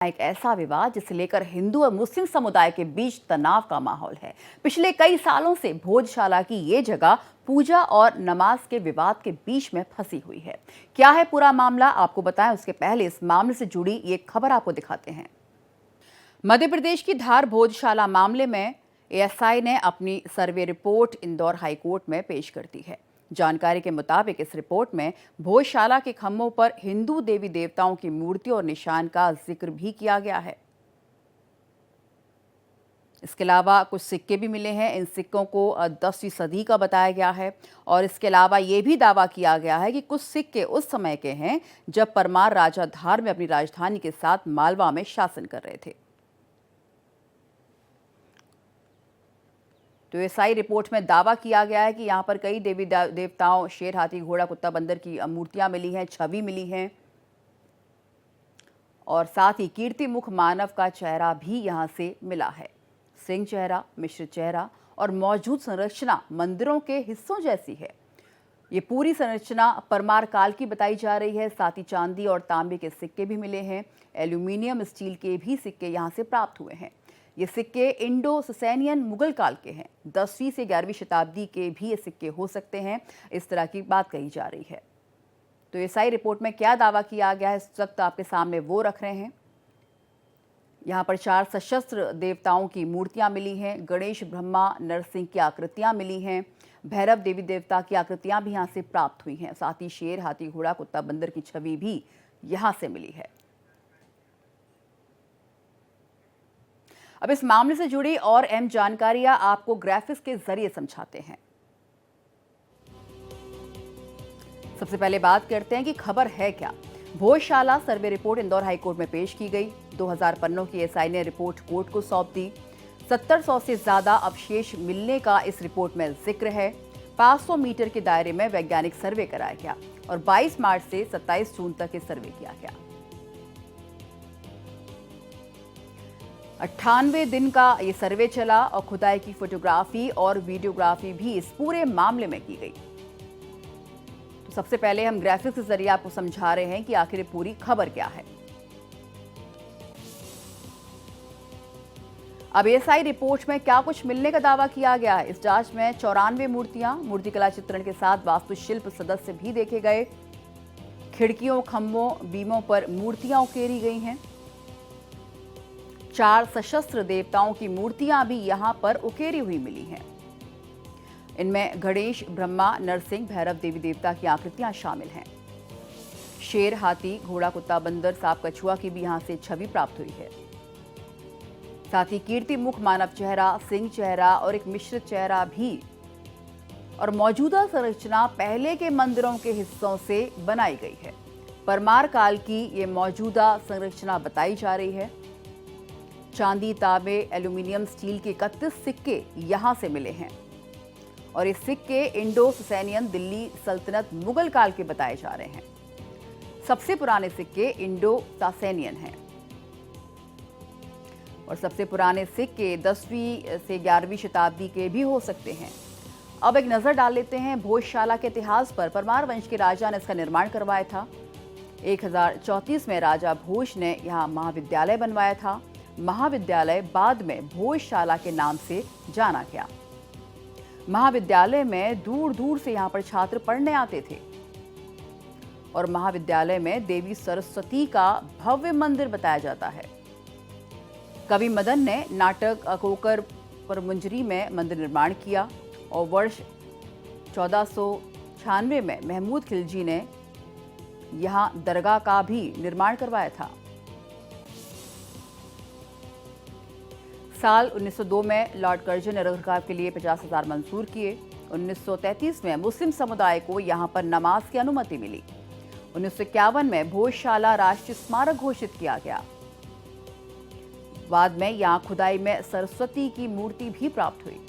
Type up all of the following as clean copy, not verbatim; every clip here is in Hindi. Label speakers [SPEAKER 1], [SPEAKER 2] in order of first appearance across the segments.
[SPEAKER 1] एक ऐसा विवाद जिसे लेकर हिंदू और मुस्लिम समुदाय के बीच तनाव का माहौल है। पिछले कई सालों से भोजशाला की ये जगह पूजा और नमाज के विवाद के बीच में फंसी हुई है। क्या है पूरा मामला, आपको बताएं उसके पहले इस मामले से जुड़ी ये खबर आपको दिखाते हैं। मध्य प्रदेश की धार भोजशाला मामले में एएसआई ने अपनी सर्वे रिपोर्ट इंदौर हाईकोर्ट में पेश कर दी है। जानकारी के मुताबिक इस रिपोर्ट में भोजशाला के खम्भों पर हिंदू देवी देवताओं की मूर्ति और निशान का जिक्र भी किया गया है। इसके अलावा कुछ सिक्के भी मिले हैं। इन सिक्कों को 10वीं सदी का बताया गया है और इसके अलावा ये भी दावा किया गया है कि कुछ सिक्के उस समय के हैं जब परमार राजा धार में अपनी राजधानी के साथ मालवा में शासन कर रहे थे। तो एएसआई रिपोर्ट में दावा किया गया है कि यहाँ पर कई देवी देवताओं, शेर, हाथी, घोड़ा, कुत्ता, बंदर की मूर्तियां मिली हैं, छवि मिली हैं और साथ ही कीर्ति मुख मानव का चेहरा भी यहाँ से मिला है। सिंह चेहरा, मिश्र चेहरा और मौजूद संरचना मंदिरों के हिस्सों जैसी है। ये पूरी संरचना परमार काल की बताई जा रही है। साथ ही चांदी और तांबे के सिक्के भी मिले हैं। एल्यूमिनियम, स्टील के भी सिक्के यहाँ से प्राप्त हुए हैं। ये सिक्के इंडो ससैनियन मुगल काल के हैं। 10वीं से 11वीं शताब्दी के भी ये सिक्के हो सकते हैं, इस तरह की बात कही जा रही है। तो एएसआई रिपोर्ट में क्या दावा किया गया है इस वक्त आपके सामने वो रख रहे हैं। यहाँ पर 4 सशस्त्र देवताओं की मूर्तियां मिली हैं। गणेश, ब्रह्मा, नरसिंह की आकृतियां मिली हैं। भैरव देवी देवता की आकृतियां भी यहाँ से प्राप्त हुई हैं। साथ ही शेर, हाथी, घोड़ा, कुत्ता, बंदर की छवि भी यहाँ से मिली है। अब इस मामले से जुड़ी और अहम जानकारियां आपको ग्राफिक्स के जरिए समझाते हैं। सबसे पहले बात करते हैं कि खबर है क्या। Bhojshala survey report Indore high court में पेश की गई। 2000 पन्नों की एएसआई ने रिपोर्ट कोर्ट को सौंप दी। 1700 से ज्यादा अवशेष मिलने का इस रिपोर्ट में जिक्र है। 500 मीटर के दायरे में वैज्ञानिक सर्वे कराया गया और 22 मार्च से 27 जून तक ये सर्वे किया गया। 98 दिन का ये सर्वे चला और खुदाई की फोटोग्राफी और वीडियोग्राफी भी इस पूरे मामले में की गई। तो सबसे पहले हम ग्राफिक्स के जरिए आपको समझा रहे हैं कि आखिर पूरी खबर क्या है। अब एएसआई रिपोर्ट में क्या कुछ मिलने का दावा किया गया है। इस जांच में 94 मूर्तियां, मूर्तिकला चित्रण के साथ वास्तुशिल्प सदस्य भी देखे गए। खिड़कियों, खंभों, बीमों पर मूर्तियां उकेरी गई हैं। 4 सशस्त्र देवताओं की मूर्तियां भी यहां पर उकेरी हुई मिली हैं। इनमें गणेश, ब्रह्मा, नरसिंह, भैरव देवी देवता की आकृतियां शामिल हैं। शेर, हाथी, घोड़ा, कुत्ता, बंदर, सांप, कछुआ की भी यहां से छवि प्राप्त हुई है। साथ ही कीर्ति मुख मानव चेहरा, सिंह चेहरा और एक मिश्र चेहरा भी। और मौजूदा संरचना पहले के मंदिरों के हिस्सों से बनाई गई है। परमार काल की ये मौजूदा संरचना बताई जा रही है। चांदी, तांबे, एल्यूमिनियम, स्टील के 31 सिक्के यहां से मिले हैं और ये सिक्के इंडो ससैनियन दिल्ली सल्तनत मुगल काल के बताए जा रहे हैं। सबसे पुराने सिक्के इंडो सासैनियन हैं और सबसे पुराने सिक्के 10वीं से 11वीं शताब्दी के भी हो सकते हैं। अब एक नजर डाल लेते हैं भोजशाला के इतिहास पर। परमार वंश के राजा ने इसका निर्माण करवाया था। 1034 में राजा भोज ने यहाँ महाविद्यालय बनवाया था। महाविद्यालय बाद में भोजशाला के नाम से जाना गया। महाविद्यालय में दूर दूर से यहाँ पर छात्र पढ़ने आते थे और महाविद्यालय में देवी सरस्वती का भव्य मंदिर बताया जाता है। कवि मदन ने नाटक अकोकर पर मुंजरी में मंदिर निर्माण किया और वर्ष 1496 में महमूद खिलजी ने यहाँ दरगाह का भी निर्माण करवाया था। साल 1902 में लॉर्ड कर्जन ने रखरखाव के लिए 50,000 मंजूर किए। 1933 में मुस्लिम समुदाय को यहां पर नमाज की अनुमति मिली। 1951 में भोजशाला राष्ट्रीय स्मारक घोषित किया गया। बाद में यहां खुदाई में सरस्वती की मूर्ति भी प्राप्त हुई।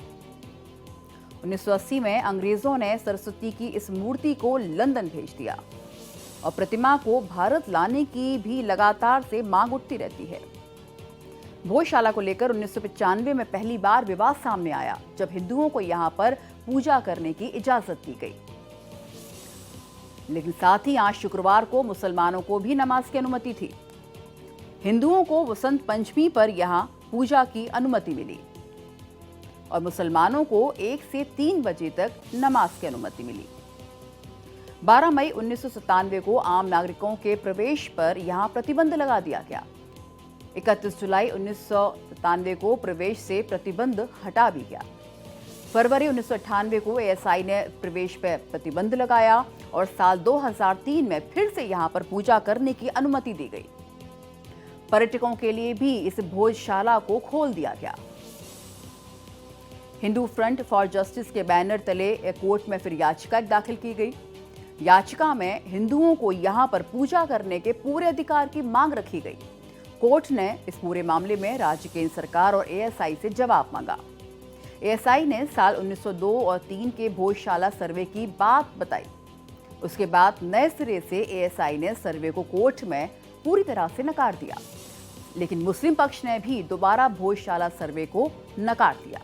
[SPEAKER 1] 1980 में अंग्रेजों ने सरस्वती की इस मूर्ति को लंदन भेज दिया और प्रतिमा को भारत लाने की भी लगातार से मांग उठती रहती है। भोजशाला को लेकर 1995 में पहली बार विवाद सामने आया जब हिंदुओं को यहां पर पूजा करने की इजाजत दी गई। लेकिन साथ ही आज शुक्रवार को मुसलमानों को भी नमाज की अनुमति थी। हिंदुओं को वसंत पंचमी पर यहाँ पूजा की अनुमति मिली और मुसलमानों को 1 से 3 बजे तक नमाज की अनुमति मिली। 12 मई 1997 को आम नागरिकों के प्रवेश पर यहां प्रतिबंध लगा दिया गया। 31 जुलाई 1997 को प्रवेश से प्रतिबंध हटा भी गया। फरवरी 1998 को एएसआई ने प्रवेश पर प्रतिबंध लगाया और साल 2003 में फिर से यहां पर पूजा करने की अनुमति दी गई। पर्यटकों के लिए भी इस भोजशाला को खोल दिया गया। हिंदू फ्रंट फॉर जस्टिस के बैनर तले कोर्ट में फिर याचिका दाखिल की गई। याचिका में हिंदुओं को यहां पर पूजा करने के पूरे अधिकार की मांग रखी गई। कोर्ट ने इस पूरे मामले में राज्य केंद्र सरकार और एएसआई से जवाब मांगा। एएसआई ने साल 1902 और 3 के भोजशाला सर्वे की बात बताई। उसके बाद नए सिरे से एएसआई ने सर्वे को कोर्ट में पूरी तरह से नकार दिया, लेकिन मुस्लिम पक्ष ने भी दोबारा भोजशाला सर्वे को नकार दिया।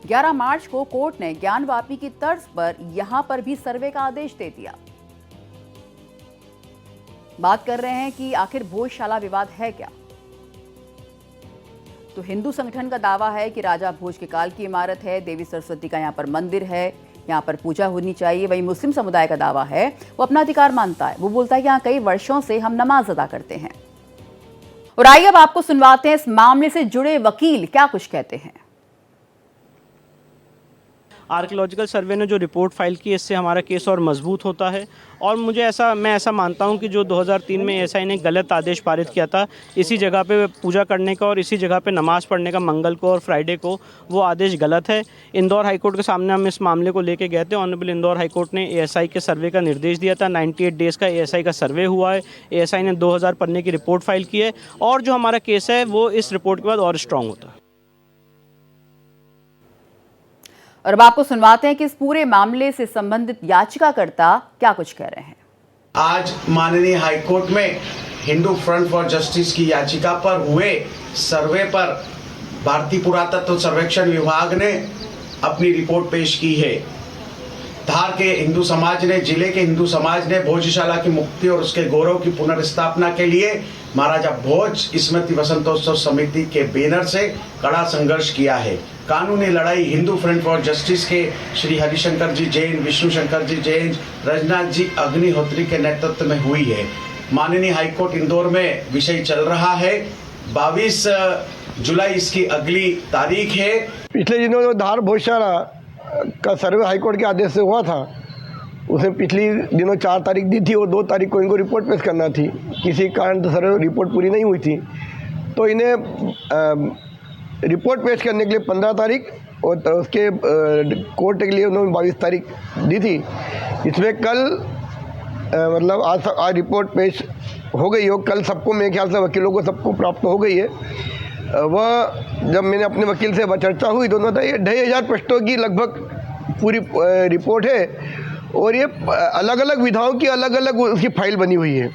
[SPEAKER 1] 11 मार्च को कोर्ट ने ज्ञानवापी की तर्ज पर यहां पर भी सर्वे का आदेश दे दिया। बात कर रहे हैं कि आखिर भोजशाला विवाद है क्या। तो हिंदू संगठन का दावा है कि राजा भोज के काल की इमारत है, देवी सरस्वती का यहां पर मंदिर है, यहां पर पूजा होनी चाहिए। वहीं मुस्लिम समुदाय का दावा है, वो अपना अधिकार मानता है, वो बोलता है कि यहां कई वर्षों से हम नमाज अदा करते हैं। और आइए अब आपको सुनवाते हैं इस मामले से जुड़े वकील क्या कुछ कहते हैं।
[SPEAKER 2] आर्कियोलॉजिकल सर्वे ने जो रिपोर्ट फाइल की, इससे हमारा केस और मजबूत होता है। और मैं ऐसा मानता हूं कि जो 2003 में एएसआई ने गलत आदेश पारित किया था इसी जगह पे पूजा करने का और इसी जगह पे नमाज पढ़ने का मंगल को और फ्राइडे को, वो आदेश गलत है। इंदौर हाईकोर्ट के सामने हम इस मामले को लेके गए थे। ऑनरेबल इंदौर हाईकोर्ट ने एएसआई के सर्वे का निर्देश दिया था। 98 डेज़ का एएसआई का सर्वे हुआ है। एएसआई ने 2000 पन्ने की रिपोर्ट फाइल की है और जो हमारा केस है वो इस रिपोर्ट के बाद और स्ट्रॉन्ग होता है।
[SPEAKER 1] और अब आपको सुनवाते हैं कि इस पूरे मामले से संबंधित याचिकाकर्ता क्या कुछ कह रहे हैं।
[SPEAKER 3] आज माननीय हाईकोर्ट में हिंदू फ्रंट फॉर जस्टिस की याचिका पर हुए सर्वे पर भारतीय पुरातत्व सर्वेक्षण विभाग ने अपनी रिपोर्ट पेश की है। धार के हिंदू समाज ने, जिले के हिंदू समाज ने भोजशाला की मुक्ति और उसके गौरव की पुनर्स्थापना के लिए महाराजा भोज स्मृति वसंतोत्सव समिति के बैनर से कड़ा संघर्ष किया है। कानूनी लड़ाई हिंदू फ्रंट फॉर जस्टिस के श्री हरिशंकर जी जैन, विष्णु शंकर जी जैन, रजनाथ जी अग्निहोत्री के नेतृत्व में हुई है। माननीय हाईकोर्ट इंदौर में विषय चल रहा है। 22 जुलाई इसकी अगली तारीख है।
[SPEAKER 4] पिछले दिनों जो धार भोजशाला का सर्वे हाईकोर्ट के आदेश से हुआ था, उसे पिछली दिनों 4 तारीख दी थी और 2 तारीख को इनको रिपोर्ट पेश करना थी। किसी कारण तो सर्वे रिपोर्ट पूरी नहीं हुई थी, तो इन्हें रिपोर्ट पेश करने के लिए 15 तारीख और उसके कोर्ट के लिए उन्होंने 22 तारीख दी थी। इसमें कल मतलब आज रिपोर्ट पेश हो गई हो। कल सबको, मेरे ख्याल से वकीलों को सबको प्राप्त हो गई है। वह जब मैंने अपने वकील से चर्चा हुई तो उन्होंने बताया 2500 पृष्ठों की लगभग पूरी रिपोर्ट है और ये अलग अलग विधाओं की अलग अलग उसकी फाइल बनी हुई है।